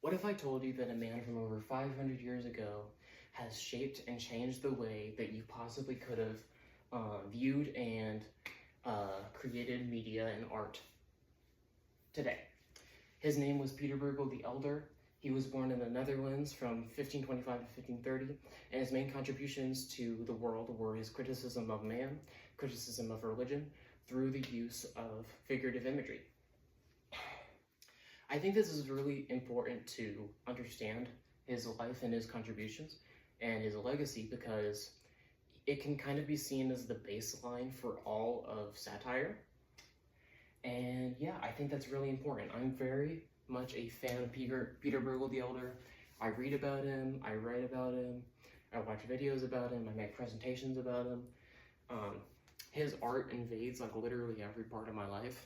What if I told you that a man from over 500 years ago has shaped and changed the way that you possibly could have viewed and created media and art today? His name was Pieter Bruegel the Elder. He was born in the Netherlands from 1525 to 1530, and his main contributions to the world were his criticism of man, criticism of religion, through the use of figurative imagery. I think this is really important to understand his life and his contributions and his legacy, because it can kind of be seen as the baseline for all of satire. And yeah, I think that's really important. I'm very much a fan of Pieter Bruegel the Elder. I read about him, I write about him, I watch videos about him, I make presentations about him. His art invades like literally every part of my life.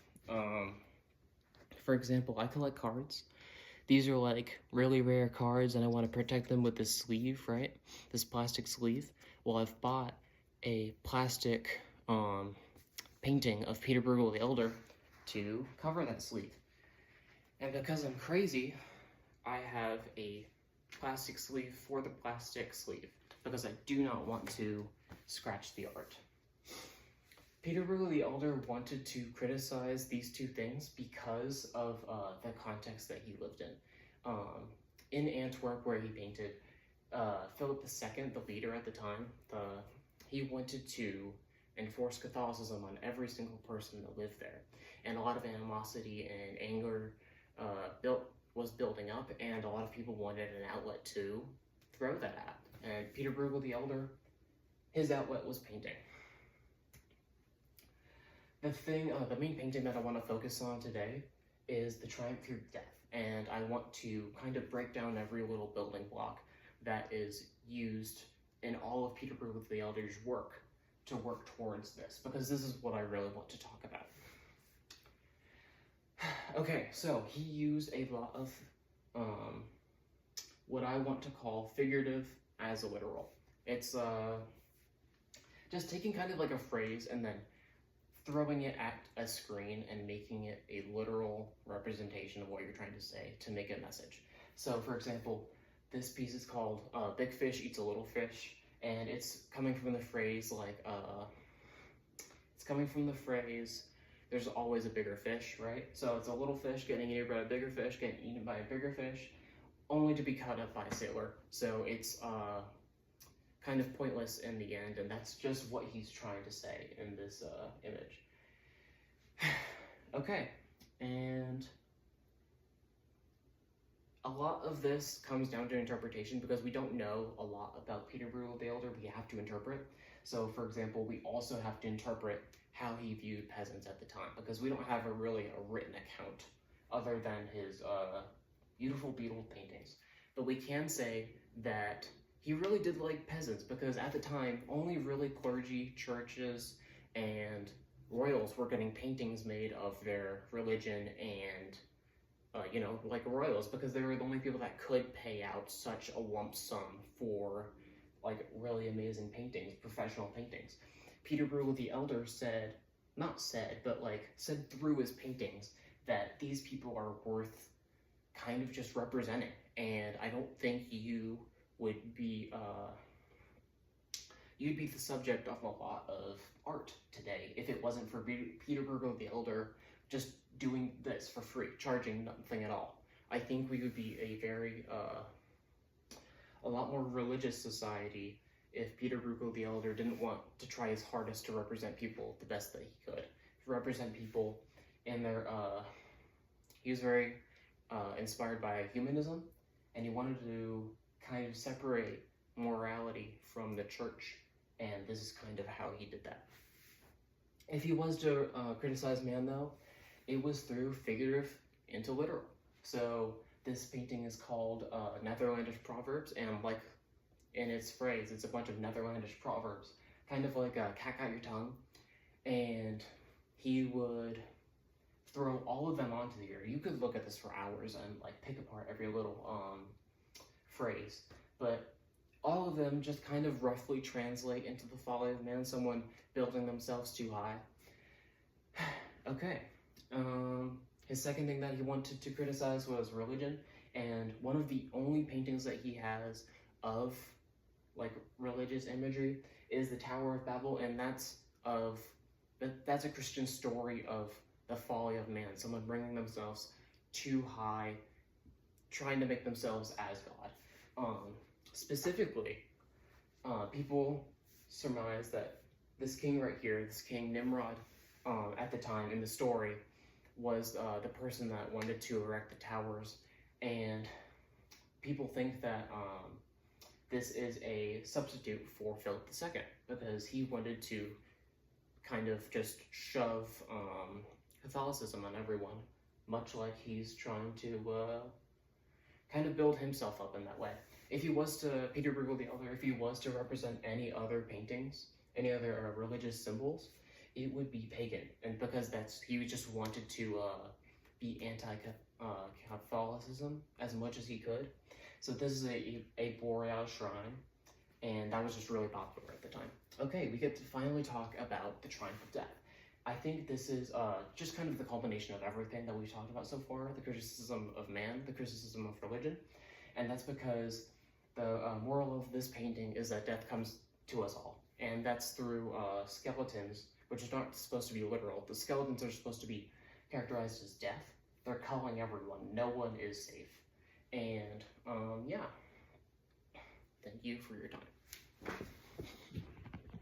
For example, I collect cards. These are like really rare cards, and I want to protect them with this sleeve, right? This plastic sleeve. Well, I've bought a plastic painting of Pieter Bruegel the Elder to cover that sleeve. And because I'm crazy, I have a plastic sleeve for the plastic sleeve, because I do not want to scratch the art. Pieter Bruegel the Elder wanted to criticize these two things because of the context that he lived in. In Antwerp, where he painted, Philip II, the leader at the time, he wanted to enforce Catholicism on every single person that lived there. And a lot of animosity and anger was building up, and a lot of people wanted an outlet to throw that at. And Pieter Bruegel the Elder, his outlet was painting. The main painting that I want to focus on today is The Triumph Through Death, and I want to kind of break down every little building block that is used in all of Pieter Bruegel the Elder's work to work towards this, because this is what I really want to talk about. Okay, so he used a lot of what I want to call figurative as a literal. It's just taking kind of like a phrase and then throwing it at a screen and making it a literal representation of what you're trying to say to make a message. So, for example, this piece is called Big Fish Eats a Little Fish, and it's coming from the phrase there's always a bigger fish, right? So it's a little fish getting eaten by a bigger fish, getting eaten by a bigger fish, only to be cut up by a sailor. So it's kind of pointless in the end, and that's just what he's trying to say in this image. Okay, and a lot of this comes down to interpretation, because we don't know a lot about Pieter Bruegel the Elder. We have to interpret. So, for example, we also have to interpret how he viewed peasants at the time, because we don't have a written account other than his beautiful beetle paintings. But we can say that he really did like peasants, because at the time, only really clergy, churches, and royals were getting paintings made of their religion and, like royals, because they were the only people that could pay out such a lump sum for, like, really amazing paintings, professional paintings. Pieter Bruegel the Elder said through his paintings that these people are worth kind of just representing, and I don't think you would be you'd be the subject of a lot of art today if it wasn't for Pieter Bruegel the Elder just doing this for free, charging nothing at all. I think we would be a lot more religious society if Pieter Bruegel the Elder didn't want to try his hardest to represent people the best that he could, to represent people in their he was very inspired by humanism, and he wanted to kind of separate morality from the church, and this is kind of how he did that. If he was to criticize man, though, it was through figurative into literal. So this painting is called Netherlandish Proverbs, and like in its phrase, it's a bunch of Netherlandish proverbs, kind of like a cat got your tongue, and he would throw all of them onto the air. You could look at this for hours and like pick apart every little phrase, but all of them just kind of roughly translate into the folly of man, someone building themselves too high. Okay, his second thing that he wanted to criticize was religion, And one of the only paintings that he has of like religious imagery is the Tower of Babel, and that's a Christian story of the folly of man, someone bringing themselves too high, trying to make themselves as God. Specifically, people surmise that this king right here, this king Nimrod, at the time in the story, was the person that wanted to erect the towers, and people think that this is a substitute for Philip II, because he wanted to kind of just shove Catholicism on everyone, much like he's trying to kind of build himself up in that way. If he was to, Pieter Bruegel the Elder, if he was to represent any other paintings, any other religious symbols, it would be pagan, and because he just wanted to be anti-Catholicism as much as he could. So this is a Boreal shrine, and that was just really popular at the time. Okay, we get to finally talk about the Triumph of Death. I think this is just kind of the culmination of everything that we've talked about so far, the criticism of man, the criticism of religion, and that's because the moral of this painting is that death comes to us all, and that's through skeletons, which is not supposed to be literal. The skeletons are supposed to be characterized as death. They're culling everyone. No one is safe. And yeah, thank you for your time.